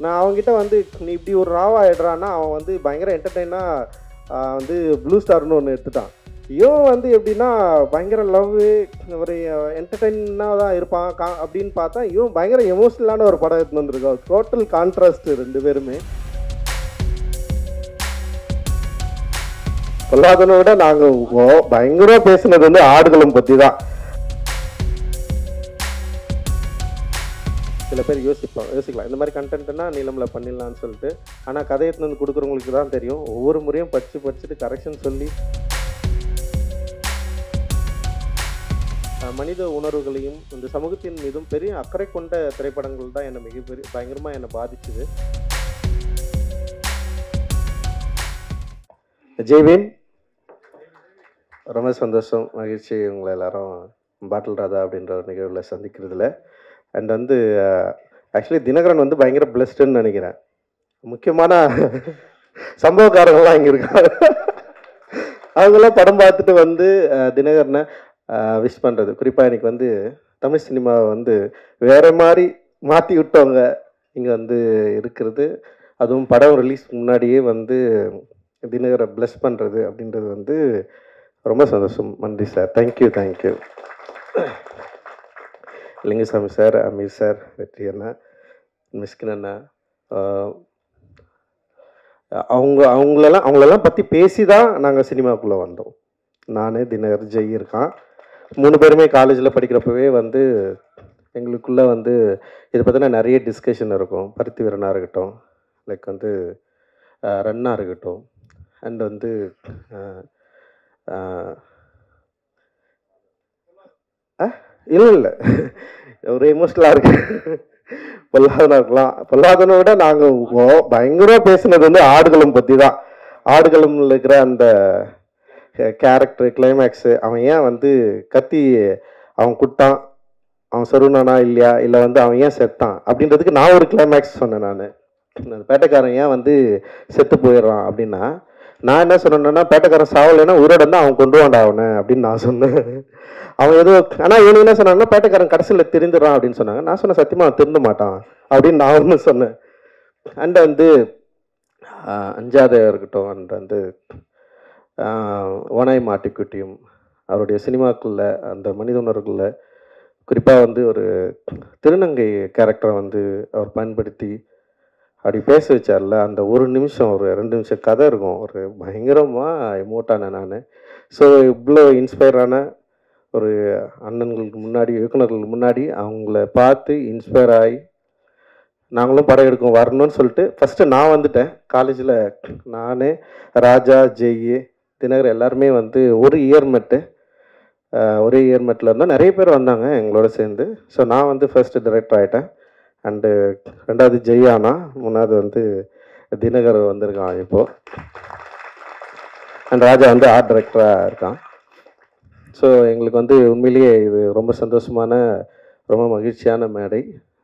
நான் அவங்ககிட்ட வந்து நீ இப்படி ஒரு ராவா ஆயிடுறான்னா அவன் வந்து பயங்கர என்டர்டெயினாக வந்து ப்ளூ ஸ்டார்னு ஒன்று எடுத்துட்டான். இவன் வந்து எப்படின்னா பயங்கர லவ் ஒரு என்டர்டெயினாக தான் இருப்பான் அப்படின்னு பார்த்தா இவன் பயங்கர எமோஷ்னலான ஒரு படம் எடுத்துன்னு வந்திருக்கான். டோட்டல் கான்ட்ராஸ்ட் ரெண்டு பேருமே. பொல்லாதனை விட நாங்கள் பயங்கரமாக பேசுனது வந்து ஆடுகளம் பற்றி தான். சில பேர் யோசிக்கலாம் இந்த மாதிரி கண்டென்ட்னா நீளமில் பண்ணிடலான்னு சொல்லிட்டு. ஆனால் கதையை எடுத்துன்னு வந்து கொடுக்குறவங்களுக்கு தான் தெரியும். ஒவ்வொரு முறையும் படிச்சுட்டு கரெக்ஷன் சொல்லி மனித உணர்வுகளையும் இந்த சமூகத்தின் மீதும் பெரிய அக்கறை கொண்ட திரைப்படங்கள் தான் என்னை பயங்கரமாக என்னை பாதிச்சுது. ஜெய்வேன், ரொம்ப சந்தோஷம், மகிழ்ச்சி உங்களை எல்லாரும் பாட்டில் ராதா அப்படின்ற ஒரு நிகழ்வில் சந்திக்கிறதுல. அண்ட் வந்து ஆக்சுவலி தினகரன் வந்து பயங்கர பிளஸ்டுன்னு நினைக்கிறேன். முக்கியமான சம்பவக்காரங்கள்லாம் இங்கே இருக்காங்க. அவங்களாம் படம் பார்த்துட்டு வந்து தினகரனை விஷ் பண்ணுறது. குறிப்பாக எனக்கு வந்து தமிழ் சினிமாவை வந்து வேறு மாதிரி மாற்றி விட்டவங்க இங்கே வந்து இருக்கிறது, அதுவும் படம் ரிலீஸ் முன்னாடியே வந்து தினகரை பிளஸ் பண்ணுறது அப்படின்றது வந்து ரொம்ப சந்தோஷம். நன்றி sir. Thank you. Lingusamy sir, Ameer sir, Vetri அண்ணா, மிஸ்கின் அண்ணா, அவங்களெல்லாம் பற்றி பேசி தான் நாங்கள் சினிமாவுக்குள்ளே வந்தோம். நான், தினகர், ஜெய் இருக்கான். 3 பேருமே காலேஜில் படிக்கிறப்பவே வந்து எங்களுக்குள்ளே வந்து இதை பற்றின நிறைய டிஸ்கஷன் இருக்கும். பருத்தி வீரனாக இருக்கட்டும், லைக் வந்து ரன்னாக இருக்கட்டும், அண்ட் வந்து இல்லை ஒரு எமோஷ்னலாக இருக்கு. பொல்லாதனா இருக்கலாம். பொல்லாதனை விட நாங்கள் பயங்கரமாக பேசுனது வந்து ஆடுகளம் பற்றி தான். ஆடுகளம்ல இருக்கிற அந்த கேரக்டர் கிளைமேக்ஸு, அவன் ஏன் வந்து கத்தி அவன் குட்டான், அவன் சொருனானா இல்லையா, இல்லை வந்து அவன் ஏன் செத்தான் அப்படின்றதுக்கு நான் ஒரு கிளைமேக்ஸ் சொன்னேன். நான் பேட்டைக்காரன் ஏன் வந்து செத்து போயிடுறான் அப்படின்னா, நான் என்ன சொன்னேன்னா, பேட்டைக்காரன் சாவலைன்னா உயிரோட தான் அவன் கொண்டு வாண்டா அவனை அப்படின்னு நான் சொன்னேன். அவன் ஏதோ ஆனால் இவனு என்ன சொன்னாங்கன்னா, பேட்டைக்காரன் கடைசியில் திருந்துறான் அப்படின்னு சொன்னாங்க. நான் சொன்னேன் சத்தியமாக அவன் திருந்த மாட்டான் அப்படின்னு நான் ஒன்று சொன்னேன். அண்ட் வந்து அஞ்சாத இருக்கட்டும், அண்ட் வந்து ஓனாய் மாட்டிக்குட்டியும் அவருடைய சினிமாக்குள்ள அந்த மனித உணர்வுக்குள்ள குறிப்பாக வந்து ஒரு திருநங்கை கேரக்டரை வந்து அவர் பயன்படுத்தி அப்படி பேச வச்சார்ல, அந்த ஒரு நிமிஷம் ஒரு 2 நிமிஷம் கதை இருக்கும். ஒரு பயங்கரமாக எமோட்டானேன் நான். ஸோ இவ்வளோ இன்ஸ்பயரான ஒரு அண்ணன்களுக்கு முன்னாடி, இயக்குநர்களுக்கு முன்னாடி அவங்கள பார்த்து இன்ஸ்பயர் ஆகி நாங்களும் படம் எடுக்கும் வரணும்னு சொல்லிட்டு ஃபஸ்ட்டு நான் வந்துட்டேன். காலேஜில் நான், ராஜா, ஜெய், தினகர் எல்லாருமே வந்து ஒரே இயர்மெட்டில் இருந்தோம். நிறைய பேர் வந்தாங்க எங்களோட சேர்ந்து. ஸோ நான் வந்து ஃபர்ஸ்ட்டு டைரக்டர் ஆகிட்டேன். அண்டு 2வது ஜெய் ஆனா, 3வது வந்து தினகர் வந்திருக்கான் இப்போது. அண்ட் ராஜா வந்து ஆர்ட் டைரக்டராக இருக்கான். ஸோ எங்களுக்கு வந்து உண்மையிலேயே இது ரொம்ப சந்தோஷமான, ரொம்ப மகிழ்ச்சியான மேடை.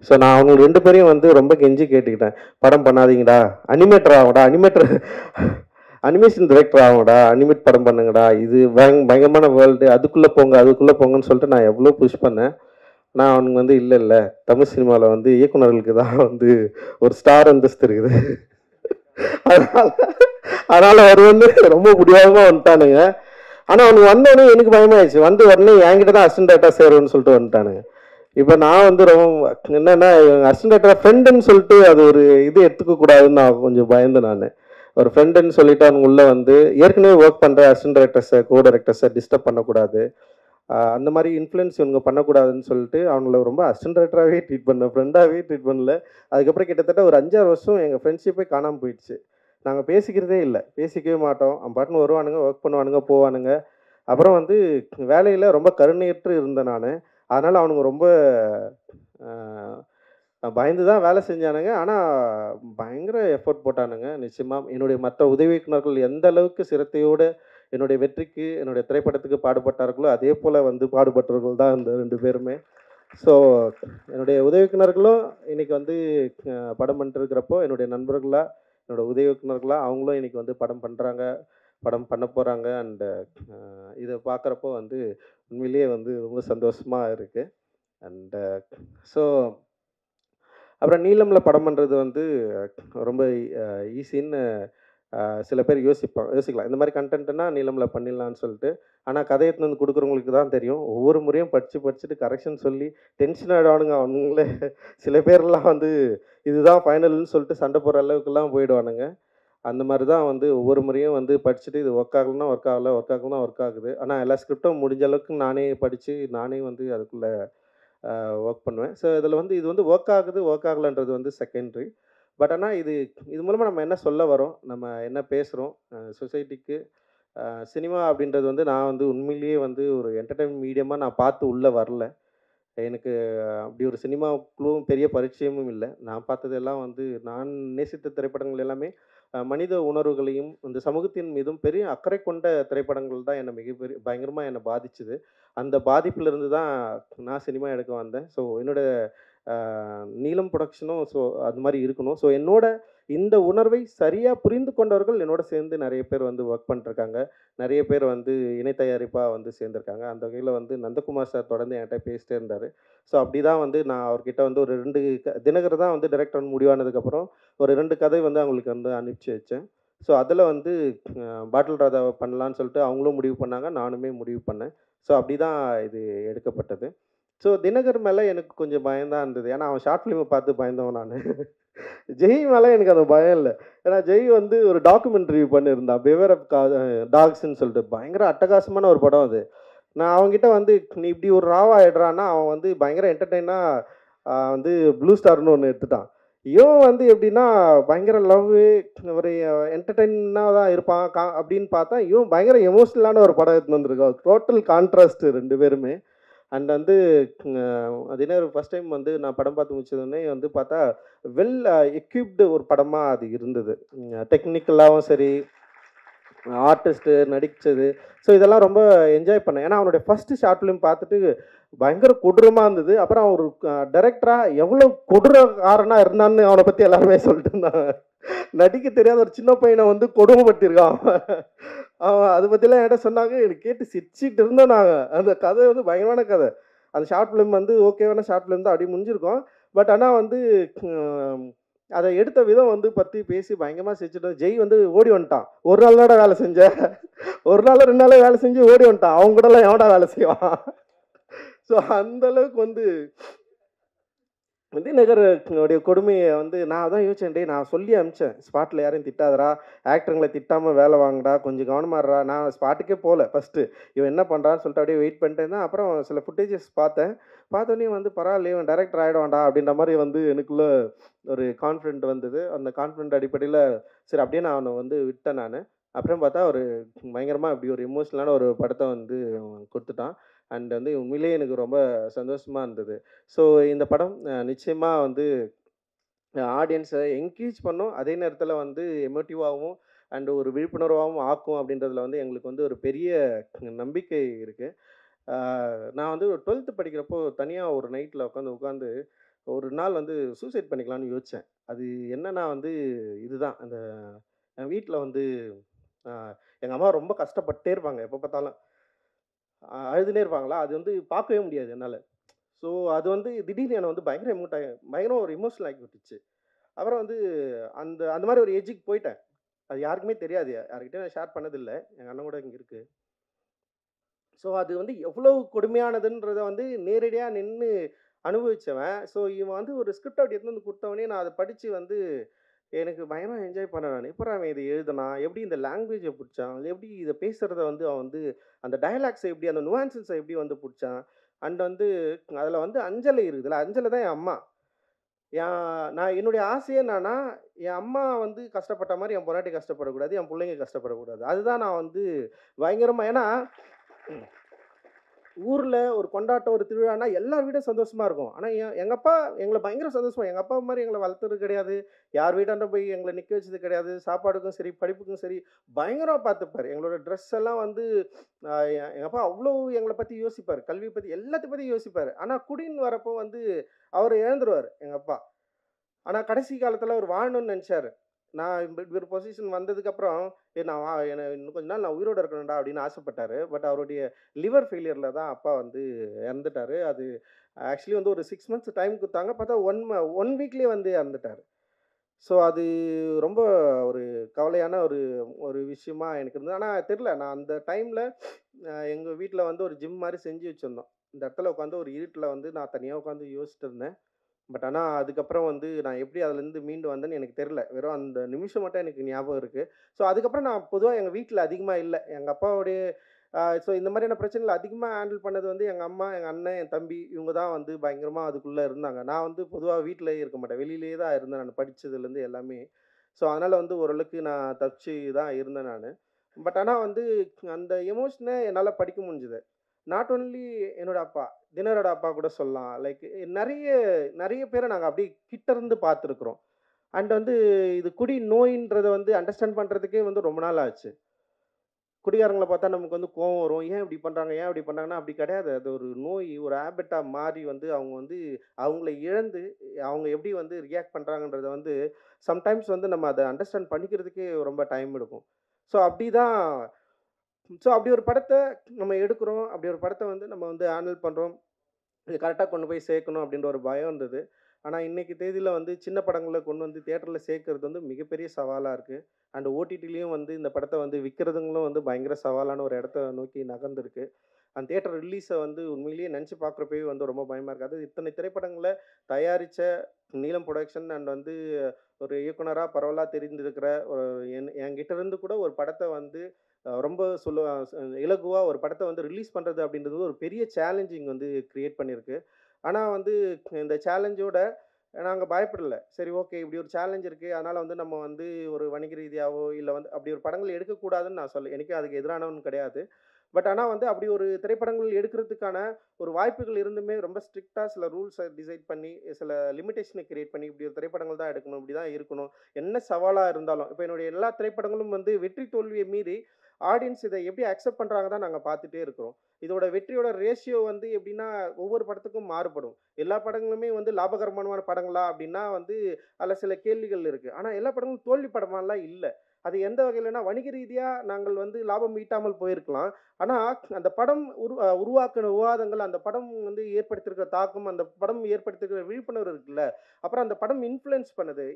ஸோ நான் அவங்க 2 பேரையும் வந்து ரொம்ப கெஞ்சி கேட்டுக்கிட்டேன், படம் பண்ணாதீங்கடா, அனிமேட்டர் ஆகும்டா, அனிமேஷன் டைரக்டர் ஆகும்டா, அனிமேட் படம் பண்ணுங்கடா, இது பயங்கரமான வேர்ல்டு, அதுக்குள்ளே போங்கன்னு சொல்லிட்டு நான் எவ்வளோ புஷ் பண்ணேன். நான் அவனுக்கு வந்து இல்லை தமிழ் சினிமாவில் வந்து இயக்குநர்களுக்கு தான் வந்து ஒரு ஸ்டார் அந்தஸ்து இருக்குது. அதனால் அவர் வந்து ரொம்ப முடியாமல் வந்துட்டானுங்க. ஆனால் அவனுக்கு வந்தோடனே எனக்கு பயமாயிடுச்சு. உடனே என்கிட்ட தான் அசிஸ்டன்ட் டைரக்டர் சேருன்னு சொல்லிட்டு வந்துட்டானுங்க. இப்போ நான் வந்து ரொம்ப என்னென்னா அசிஸ்டன்ட் டைரக்டர் ஃப்ரெண்டுன்னு சொல்லிட்டு அது ஒரு இது எடுத்துக்கக்கூடாதுன்னு நான் கொஞ்சம் பயந்தேன். நான் ஒரு ஃப்ரெண்டுன்னு சொல்லிட்டு அவங்க உள்ளே வந்து ஏற்கனவே ஒர்க் பண்ணுற அசிஸ்டன்ட் டைரக்டர்ஸை, கோ டைரக்டர்ஸை டிஸ்டர்ப் பண்ணக்கூடாது, அந்த மாதிரி இன்ஃப்ளூயன்ஸ் இவங்க பண்ணக்கூடாதுன்னு சொல்லிட்டு அவங்கள ரொம்ப அசிஸ்டன்ட் டைரக்டராகவே ட்ரீட் பண்ணேன், ஃப்ரெண்டாகவே ட்ரீட் பண்ணல. அதுக்கப்புறம் கிட்டத்தட்ட ஒரு 5-6 வருஷம் எங்கள் ஃப்ரெண்ட்ஷிப்பே காணாமல் போயிடுச்சு. நாங்கள் பேசிக்கிறதே இல்லை, பேசிக்கவே மாட்டோம். அவன் பாட்டுன்னு வருவானுங்க, ஒர்க் பண்ணுவானுங்க, போவானுங்க. அப்புறம் வந்து வேலையில் ரொம்ப கருணையற்று இருந்தேன் நான். அதனால் அவனுங்க ரொம்ப பயந்து தான் வேலை செஞ்சானுங்க. ஆனால் பயங்கர எஃபோர்ட் போட்டானுங்க. நிச்சயமாக என்னுடைய மற்ற உதவி இயக்குநர்கள் எந்த அளவுக்கு சிரத்தையோடு என்னுடைய வெற்றிக்கு, என்னுடைய திரைப்படத்துக்கு பாடுபட்டார்களோ அதே போல் வந்து பாடுபட்டவர்கள் தான் இந்த 2 பேருமே. ஸோ என்னுடைய உதவி இயக்குநர்களும் இன்றைக்கி வந்து படம் பண்ணிட்டுருக்கிறப்போ என்னுடைய நண்பர்களாக, என்னோடய உதவி இயக்குநர்களாக அவங்களும் இன்றைக்கி வந்து படம் பண்ண போகிறாங்க. அண்டு இதை பார்க்குறப்போ வந்து உண்மையிலேயே வந்து ரொம்ப சந்தோஷமாக இருக்குது. அண்டு ஸோ அப்புறம் நீலமில் படம் பண்ணுறது வந்து ரொம்ப ஈஸின்னு சில பேர் யோசிக்கலாம். இந்த மாதிரி கண்டென்ட்னா நீலமில் பண்ணிடலான்னு சொல்லிட்டு. ஆனால் கதை எடுத்துன்னு வந்து கொடுக்குறவங்களுக்கு தான் தெரியும். ஒவ்வொரு முறையும் படிச்சுட்டு கரெக்ஷன் சொல்லி டென்ஷன் ஆகிடுவானுங்க அவங்களே. சில பேர்லாம் வந்து இதுதான் ஃபைனல்னு சொல்லிட்டு சண்டை போடுற அளவுக்குலாம் போயிடுவானுங்க. அந்த மாதிரி தான் வந்து ஒவ்வொரு முறையும் வந்து படிச்சுட்டு இது ஒர்க் ஆகலைன்னா ஒர்க் ஆகலை, ஒர்க் ஆகுனா ஒர்க் ஆகுது. ஆனால் எல்லா ஸ்கிரிப்டும் முடிஞ்ச அளவுக்கு நானே படித்து நானே வந்து அதுக்குள்ளே ஒர்க் பண்ணுவேன். ஸோ இதில் வந்து இது வந்து ஒர்க் ஆகுது, ஒர்க் ஆகலைன்றது வந்து செகண்ட்ரி. பட் ஆனால் இது இது மூலமாக நம்ம என்ன சொல்ல வரோம், நம்ம என்ன பேசுகிறோம் சொசைட்டிக்கு, சினிமா அப்படின்றது வந்து நான் வந்து உண்மையிலேயே வந்து ஒரு என்டர்டெயின்மெண்ட் மீடியமாக நான் பார்த்து உள்ளே வரல. எனக்கு அப்படி ஒரு சினிமாவுக்குள்ளும் பெரிய பரிச்சயமும் இல்லை. நான் பார்த்ததெல்லாம் வந்து நான் நேசித்த திரைப்படங்கள் எல்லாமே மனித உணர்வுகளையும், இந்த சமூகத்தின் மீதும் பெரிய அக்கறை கொண்ட திரைப்படங்கள் தான் என்னை மிகப்பெரிய பயங்கரமாக என்னை பாதிச்சுது. அந்த பாதிப்பிலிருந்து தான் நான் சினிமா எடுக்க வந்தேன். ஸோ என்னோட நீலம் புரொடக்ஷனும் ஸோ அது மாதிரி இருக்கணும். ஸோ என்னோட இந்த உணர்வை சரியாக புரிந்து கொண்டவர்கள் என்னோட சேர்ந்து நிறைய பேர் வந்து ஒர்க் பண்ணிட்டுருக்காங்க. நிறைய பேர் வந்து இணை தயாரிப்பாக வந்து சேர்ந்துருக்காங்க. அந்த வகையில் வந்து நந்தகுமார் சார் தொடர்ந்து என்கிட்ட பேசிட்டே இருந்தார். ஸோ அப்படி தான் வந்து நான் அவர்கிட்ட வந்து ஒரு 2 தினகர் தான் வந்து டைரக்டர் முடிவானதுக்கப்புறம் ஒரு 2 கதை வந்து அவங்களுக்கு வந்து அனுப்பிச்சு வச்சேன். ஸோ அதில் வந்து பாட்டில் ராதாவை பண்ணலான்னு சொல்லிட்டு அவங்களும் முடிவு பண்ணாங்க. நானுமே முடிவு பண்ணேன். ஸோ அப்படி தான் இது எடுக்கப்பட்டது. ஸோ தினகர் மேலே எனக்கு கொஞ்சம் பயம் தான் இருந்தது. ஏன்னா அவன் ஷார்ட் ஃபிலிமை பார்த்து பயந்தவன் நான். ஜெய் மேலே எனக்கு அந்த பயம் இல்லை. ஏன்னா ஜெய் வந்து ஒரு டாக்குமெண்ட்ரி பண்ணியிருந்தான். பிவேர் ஆஃப் டாக்ஸ்ன்னு சொல்லிட்டு பயங்கர அட்டகாசமான ஒரு படம் அது. நான் அவன்கிட்ட வந்து நீ இப்படி ஒரு ராவா ஆயிடுறான்னா அவன் வந்து பயங்கர என்டர்டெயினாக வந்து ப்ளூ ஸ்டார்னு ஒன்று எடுத்துட்டான். இவன் வந்து எப்படின்னா பயங்கர லவ்வு ஒரு என்டர்டெயினாக தான் இருப்பான் அப்படின்னு பார்த்தா இவன் பயங்கர எமோஷ்னலான ஒரு படம் எடுத்துன்னு வந்திருக்கான். டோட்டல் கான்ட்ராஸ்ட் 2 பேருமே. அண்ட் வந்து அது என்ன ஃபர்ஸ்ட் டைம் வந்து நான் படம் பார்த்து முடிச்சதுன்னே வந்து பார்த்தா வெல் எக்யூப்டு ஒரு படமாக அது இருந்தது. டெக்னிக்கலாகவும் சரி, ஆர்டிஸ்ட்டு நடித்தது. ஸோ இதெல்லாம் ரொம்ப என்ஜாய் பண்ணேன். ஏன்னா அவனுடைய ஃபஸ்ட்டு ஷார்ட் ஃபிலிம் பார்த்துட்டு பயங்கர கொடூரமாக இருந்தது. அப்புறம் அவன் ஒரு டைரக்டராக எவ்வளோ கொடூரக்காரனாக இருந்தான்னு அவனை பற்றி எல்லாருமே சொல்லிட்டு இருந்தாங்க. நடிக்க தெரியாத ஒரு சின்ன பையனை வந்து கொடுமைப்படுத்தியிருக்கான் அவன். அவன் அதை பற்றிலாம் என்கிட்ட சொன்னாங்க. எனக்கு கேட்டு சிரிச்சிட்டு இருந்தோம் நாங்கள். அந்த கதை வந்து பயங்கரமான கதை. அந்த ஷார்ட் ஃபிலிம் வந்து ஓகேவான ஷார்ட் ஃபிலிம் தான் அப்படி முடிஞ்சிருக்கும். பட் ஆனால் வந்து அதை எடுத்த விதம் வந்து பற்றி பேசி பயங்கரமாக சிரிச்சுட்டு ஜெய் வந்து ஓடி வந்துட்டான். ஒரு நாள் தான்டா வேலை செஞ்சேன், ஒரு நாள் 2 நாள் வேலை செஞ்சு ஓடி வந்துட்டான். அவங்க கூடலாம் எவன்டா வேலை செய்வான். ஸோ அந்த அளவுக்கு வந்து விஜயநகருடைய கொடுமையை வந்து நான் தான் யோசிச்சேன். டேய் நான் சொல்லி அனுப்பிச்சேன், ஸ்பாட்டில் யாரையும் திட்டாதடா, ஆக்டருங்களை திட்டாமல் வேலை வாங்கடா, கொஞ்சம் கவனமாக இருடா. நான் ஸ்பாட்டுக்கே போகல ஃபஸ்ட்டு. இவன் என்ன பண்ணுறான்னு சொல்லிட்டு அப்படியே வெயிட் பண்ணிட்டு இருந்தேன். அப்புறம் சில ஃபுட்டேஜஸ் பார்த்தேன். பார்த்தோன்னே வந்து பரவாயில்லையே இவன் டைரக்டர் ஆகிடுவான்டா அப்படின்ற மாதிரி வந்து எனக்குள்ளே ஒரு கான்ஃபிடென்ட் வந்தது. அந்த கான்ஃபிடென்ட் அடிப்படையில் சரி அப்படியே நான் அவனை வந்து விட்டேன் நான். அப்புறம் பார்த்தா ஒரு பயங்கரமாக இப்படி ஒரு எமோஷ்னலான ஒரு படத்தை வந்து கொடுத்துட்டான். அண்ட் வந்து உண்மையிலேயே எனக்கு ரொம்ப சந்தோஷமாக இருந்தது. ஸோ இந்த படம் நிச்சயமாக வந்து ஆடியன்ஸை என்கரேஜ் பண்ணும். அதே நேரத்தில் வந்து எமோட்டிவாகவும் அண்ட் ஒரு விழிப்புணர்வாகவும் ஆக்கும் அப்படின்றதுல வந்து எங்களுக்கு வந்து ஒரு பெரிய நம்பிக்கை இருக்குது. நான் வந்து 12th படிக்கிறப்போ தனியாக ஒரு நைட்டில் உட்காந்து ஒரு நாள் வந்து சூசைட் பண்ணிக்கலாம்னு யோசித்தேன். அது என்னன்னா வந்து இதுதான் அந்த என் வீட்டில் வந்து எங்கள் அம்மா ரொம்ப கஷ்டப்பட்டே இருப்பாங்க எப்போ பார்த்தாலும். அழுதுனே இருப்பாங்களா, அது வந்து பார்க்கவே முடியாது என்னால். ஸோ அது வந்து திடீர்னு என்னை வந்து பயங்கர ஒரு எமோஷனல் ஆக்கி விட்டுச்சு. அப்புறம் வந்து அந்த அந்த மாதிரி ஒரு ஏஜுக்கு போயிட்டேன். அது யாருக்குமே தெரியாது. யார்கிட்டயும் நான் ஷேர் பண்ணதில்லை. எங்கள் அண்ணன் கூட இங்கே இருக்குது. ஸோ அது வந்து எவ்வளவு கொடுமையானதுன்றத வந்து நேரடியாக நின்று அனுபவிச்சவன். ஸோ இவன் வந்து ஒரு ஸ்கிரிப்ட் அப்படி எடுத்துன்னு வந்து கொடுத்தவொடனே நான் அதை படித்து வந்து எனக்கு பயங்கரமா என்ஜாய் பண்ணேன் நான். எப்புட்றா அவன் இத எழுதுனான்? எப்படி இந்த லாங்குவேஜ புடிச்சான்? எப்படி இத பேசுறத வந்து அவன் வந்து அந்த டயலாக்ஸ எப்படி அந்த நுவான்சஸ எப்படி வந்து புடிச்சான்? அண்ட் வந்து அதுல வந்து அஞ்சலை இருக்குதுல்ல, அஞ்சலை தான் என் அம்மா. நான் என்னுடைய ஆசையே என்னன்னா, என் அம்மா வந்து கஷ்டப்பட்ட மாரி என் பொண்டாட்டி கஷ்டப்படக்கூடாது, என் புள்ளைங்க கஷ்டப்படக்கூடாது. அதுதான் நான் வந்து பயங்கரமா ஏன்னா ஊர்ல ஒரு கொண்டாட்டம், ஒரு திருவிழான்னா எல்லார் வீடும் சந்தோஷமா இருக்கும். ஆனா எங்க அப்பா எங்கள பயங்கர சந்தோஷமா எங்க அப்பா மாரி எங்கள வளர்த்தது கிடையாது. யார் வீட்டாண்ட போய் எங்கள நிக்க வச்சது கிடையாது. சாப்பாடுக்கும் சரி, படிப்புக்கும் சரி பயங்கரமா பார்த்துப்பாரு. எங்களோட ட்ரெஸ் எல்லாம் வந்து எங்க அப்பா அவ்ளோ எங்கள பத்தி யோசிப்பாரு. கல்விய பத்தி எல்லாத்த பத்தி யோசிப்பாரு. ஆனா குடின்னு வரப்போ வந்து அவர இழந்துருவாரு எங்க அப்பா. ஆனா கடைசி காலத்துல அவர் வாழணும்னு நெனச்சாரு. நான் இப்படி ஒரு பொசிஷன் வந்ததுக்கப்புறம், நான் இன்னும் கொஞ்ச நாள் நான் உயிரோட இருக்கணும்டா அப்படின்னு ஆசைப்பட்டாரு. பட் அவருடைய லிவர் ஃபெயிலியர்ல தான் அப்பா வந்து இறந்துட்டாரு. அது ஆக்சுவலி வந்து ஒரு 6 மந்த்ஸ் டைம் குடுத்தாங்க. பார்த்தா 1 வீக்லயே வந்து இறந்துட்டாரு. ஸோ அது ரொம்ப ஒரு கவலையான ஒரு ஒரு விஷயமா எனக்கு இருந்தது. ஆனா தெரியல. நான் அந்த டைம்ல எங்க வீட்ல வந்து ஒரு ஜிம் மாரி செஞ்சு வச்சிருந்தோம். இந்த இடத்துல உட்காந்து ஒரு இருட்டுல வந்து நான் தனியா உட்காந்து யோசிச்சுட்டு இருந்தேன். பட் ஆனா, அதுக்கப்புறம் வந்து நான் எப்படி அதுலேருந்து மீண்டு வந்தேன்னு எனக்கு தெரியல. வெறும் அந்த நிமிஷம் மட்டும் எனக்கு ஞாபகம் இருக்கு. ஸோ, அதுக்கப்புறம் நான் பொதுவா எங்க வீட்ல அதிகமா இல்ல. எங்க அப்பாவுடைய ஸோ இந்த மாதிரியான பிரச்சனைகள அதிகமா ஹேண்டில் பண்ணது வந்து எங்க அம்மா, எங்க அண்ணன், என் தம்பி இவங்க தான் வந்து பயங்கரமா அதுக்குள்ள இருந்தாங்க. நான் வந்து பொதுவா வீட்லயே இருக்க மாட்டேன். வெளியிலேயே தான் இருந்தேன் நான் படிச்சதுலேருந்து எல்லாமே. ஸோ, அதனால வந்து ஓரளவுக்கு நான் தப்பிச்சு தான் இருந்தேன் நானு. பட் ஆனா வந்து அந்த எமோஷன என்னால படிக்க முடிஞ்சது. நாட் ஒன்லி என்னோட அப்பா, தினகரோட அப்பா கூட சொல்லலாம். லைக் நெறைய நெறைய பேர நாங்க அப்படியே கிட்ட இருந்து பார்த்துருக்குறோம். அண்ட் வந்து இது குடி நோயின்றத வந்து அண்டர்ஸ்டாண்ட் பண்றதுக்கே வந்து ரொம்ப நாள் ஆச்சு. குடிகாரங்கள பார்த்தா நமக்கு வந்து கோவம் வரும். ஏன் இப்படி பண்றாங்க? ஏன் இப்படி பண்றாங்கன்னா, அப்படி கிடையாது. அது ஒரு நோய், ஒரு ஹேபிட்டா மாறி வந்து அவங்க வந்து அவங்கள இழந்து, அவங்க எப்படி வந்து ரியாக்ட் பண்றாங்கன்றத வந்து சம்டைம்ஸ் வந்து நம்ம அத அண்டர்ஸ்டாண்ட் பண்ணிக்கிறதுக்கே ரொம்ப டைம் எடுக்கும். ஸோ அப்படிதான் அப்படி ஒரு படத்த நம்ம எடுக்குறோம். அப்படி ஒரு படத்த வந்து நம்ம வந்து ஹேண்டில் பண்றோம். இது கரெக்ட்டா கொண்டு போய் சேர்க்கணும் அப்படின்ற ஒரு பயம் இருந்தது. ஆனா, இன்னைக்கு தேதியில வந்து சின்ன படங்கள கொண்டு வந்து தியேட்டர்ல சேர்க்கிறது வந்து மிகப்பெரிய சவாலா இருக்கு. அண்ட் ஓடிடிலயும் வந்து இந்த படத்த வந்து விக்கிறதுங்களும் வந்து பயங்கர சவாலான ஒரு இடத்த நோக்கி நகர்ந்திருக்கு. அந்த தியேட்டர் ரிலீஸ வந்து உண்மையிலேயே நெனச்சு பார்க்குறப்பயே வந்து ரொம்ப பயமா இருக்கு. அதுவும் இத்தனை திரைப்படங்கள தயாரிச்ச நீலம் புரொடக்ஷன் அண்ட் வந்து ஒரு இயக்குனரா பரவலா தெரிந்திருக்கிற ஒரு என்கிட்ட இருந்து கூட ஒரு படத்த வந்து ரொம்ப இலகுவா ஒரு படத்த வந்து ரிலீஸ் பண்றது அப்படின்றது ஒரு பெரிய சேலஞ்சிங் வந்து கிரியேட் பண்ணியிருக்கு. ஆனா வந்து இந்த சேலஞ்சோட நாங்க பயப்படல. சரி ஓகே இப்படி ஒரு சேலஞ்ச் இருக்கு. அதனால வந்து நம்ம வந்து ஒரு வணிக ரீதியாவோ, இல்ல வந்து அப்படி ஒரு படங்கள் எடுக்கக்கூடாதுன்னு நான் என்னைக்கும் அதுக்கு எதிரானவன் கிடையாது. பட் ஆனா வந்து அப்படி ஒரு திரைப்படங்கள் எடுக்கிறதுக்கான ஒரு வாய்ப்புகள் இருந்துமே ரொம்ப ஸ்ட்ரிக்ட்டா சில ரூல்ஸ டிசைட் பண்ணி, சில லிமிட்டேஷன கிரியேட் பண்ணி, இப்படி ஒரு திரைப்படங்கள் தான் எடுக்கணும். இப்படி தான் இருக்கணும். என்ன சவாலா இருந்தாலும், இப்ப என்னுடைய எல்லா திரைப்படங்களும் வந்து வெற்றி தோல்விய மீறி ஆடியன்ஸ் இத எப்படி அக்செப்ட் பண்றாங்க தான் நாங்க பார்த்துட்டே இருக்கிறோம். இதோட வெற்றியோட ரேஷியோ வந்து எப்படின்னா, ஒவ்வொரு படத்துக்கும் மாறுபடும். எல்லா படங்களுமே வந்து லாபகரமான படங்களா அப்படின்னா வந்து, அதுல சில கேள்விகள் இருக்கு. ஆனா எல்லா படங்களும் தோல்வி படமாலாம் இல்ல. அது எந்த வகையிலனா, வணிக ரீதியா நாங்கள் வந்து லாபம் ஈட்டாமல் போயிருக்கலாம். ஆனா, அந்த படம் உருவாக்குன விவாதங்கள், அந்த படம் வந்து ஏற்படுத்தியிருக்கிற தாக்கம், அந்த படம் ஏற்படுத்தியிருக்கிற விழிப்புணர்வு இருக்குல்ல, அப்புறம் அந்த படம் இன்ஃப்ளூயன்ஸ் பண்ணுது.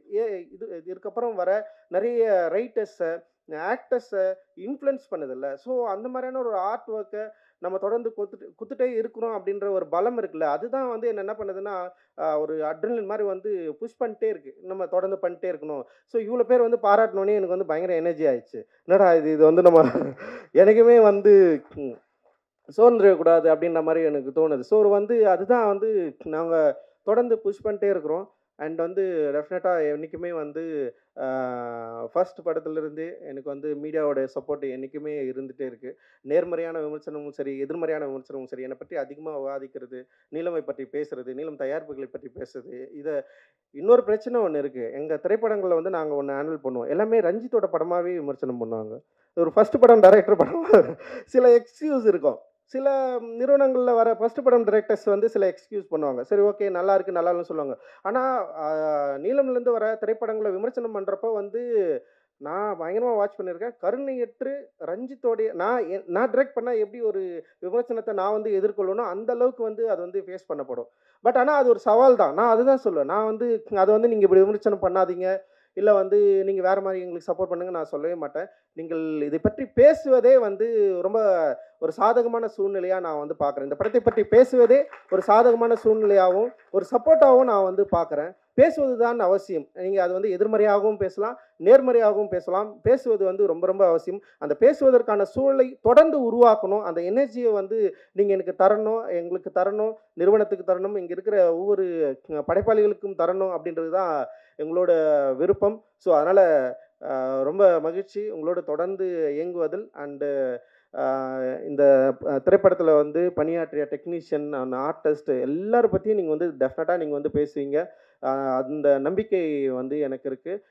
இது இதுக்கப்புறம் வர நெறைய ரைட்டர்ஸ, ஆக்டர்ஸ இன்ஃப்ளூயன்ஸ் பண்ணுதுல்ல. ஸோ, அந்த மாரியான ஒரு ஆர்ட் ஒர்க்க நம்ம தொடர்ந்து குடுத்துட்டே இருக்கிறோம் அப்படின்ற ஒரு பலம் இருக்குல்ல, அதுதான் வந்து என்ன பண்ணுதுன்னா, ஒரு அட்ரினலின் மாரி வந்து புஷ் பண்ணிட்டே இருக்கு. நம்ம தொடர்ந்து பண்ணிட்டே இருக்கணும். ஸோ, இவ்வளோ பேர் வந்து பாராட்டுனோனே எனக்கு வந்து பயங்கர எனர்ஜி ஆயிடுச்சு. என்னடா இது இது வந்து நம்ம எனக்குமே வந்து ம் சோர்ந்துறக்கூடாது அப்படின்ற மாரி எனக்கு தோணுது. ஸோ வந்து அதுதான் வந்து நாங்க தொடர்ந்து புஷ் பண்ணிட்டே இருக்கிறோம். அண்ட் வந்து டெஃபினட்டா என்னைக்குமே வந்து ஃபர்ஸ்ட் படத்துலருந்தே எனக்கு வந்து மீடியாவோட சப்போர்ட் என்னைக்குமே இருந்துட்டே இருக்கு. நேர்மறையான விமர்சனமும் சரி, எதிர்மறையான விமர்சனமும் சரி, என்னை பற்றி அதிகமா விவாதிக்கிறது, நீலமை பற்றி பேசுறது, நீலம் தயாரிப்புகளை பற்றி பேசுறது, இன்னொரு பிரச்சனை ஒண்ணு இருக்கு. எங்க திரைப்படங்கள்ல வந்து நாங்க ஒண்ணு ஹேண்டில் பண்ணுவோம். எல்லாமே ரஞ்சித்தோட படமாவே விமர்சனம் பண்ணுவாங்க. ஒரு ஃபர்ஸ்ட் படம் டைரக்டர் படம் சில எக்ஸ்கியூஸ் இருக்கும். சில நிறுவனங்கள்ல வர ஃபர்ஸ்ட் படம் டைரக்டர்ஸ் வந்து சில எக்ஸ்கியூஸ் பண்ணுவாங்க. சரி ஓகே நல்லா இருக்கு, நல்லா இல்லன்னு சொல்லுவாங்க. ஆனா அ நீலம்லேருந்து வர திரைப்படங்கள விமர்சனம் பண்றப்போ வந்து நான் பயங்கரமா வாட்ச் பண்ணியிருக்கேன். கருணையற்று ரஞ்சித்தோடைய நான் டைரக்ட் பண்ணா எப்படி ஒரு விமர்சனத்த நான் வந்து எதிர்கொள்ளனோ, அந்த அளவுக்கு வந்து அது வந்து ஃபேஸ் பண்ணப்படும். பட் ஆனா அது ஒரு சவால் தான். நான் அதுதான் சொல்லுவேன். நான் வந்து அத வந்து நீங்க இப்படி விமர்சனம் பண்ணாதீங்க. இல்ல வந்து நீங்க வேற மாரி எங்களுக்கு சப்போர்ட் பண்ணுங்க நான் சொல்லவே மாட்டேன். நீங்கள் இதை பற்றி பேசுவதே வந்து ரொம்ப ஒரு சாதகமான சூழ்நிலையா நான் வந்து பார்க்குறேன். இந்த படத்தை பற்றி பேசுவதே ஒரு சாதகமான சூழ்நிலையாவும், ஒரு சப்போர்ட்டாவும் நான் வந்து பார்க்குறேன். பேசுவது தான் அவசியம். நீங்க அது வந்து எதிர்மறையாகவும் பேசலாம், நேர்மறையாகவும் பேசலாம். பேசுவது வந்து ரொம்ப ரொம்ப அவசியம். அந்த பேசுவதற்கான சூழலை தொடர்ந்து உருவாக்கணும். அந்த எனர்ஜிய வந்து நீங்க எனக்கு தரணும், எங்களுக்கு தரணும், நிறுவனத்துக்கு தரணும், இங்க இருக்கிற ஒவ்வொரு படைப்பாளிகளுக்கும் தரணும் அப்படின்றது தான் எங்களோட விருப்பம். ஸோ அதனால ரொம்ப மகிழ்ச்சி உங்களோட தொடர்ந்து இயங்குவதில். அண்டு இந்த திரைப்படத்தில் வந்து பணியாற்றிய டெக்னீஷியன் அண்ட் ஆர்டிஸ்ட் எல்லார பற்றியும் நீங்கள் வந்து டெஃபினட்டாக நீங்கள் வந்து பேசுவீங்க. அந்த நம்பிக்கை வந்து எனக்கு இருக்குது.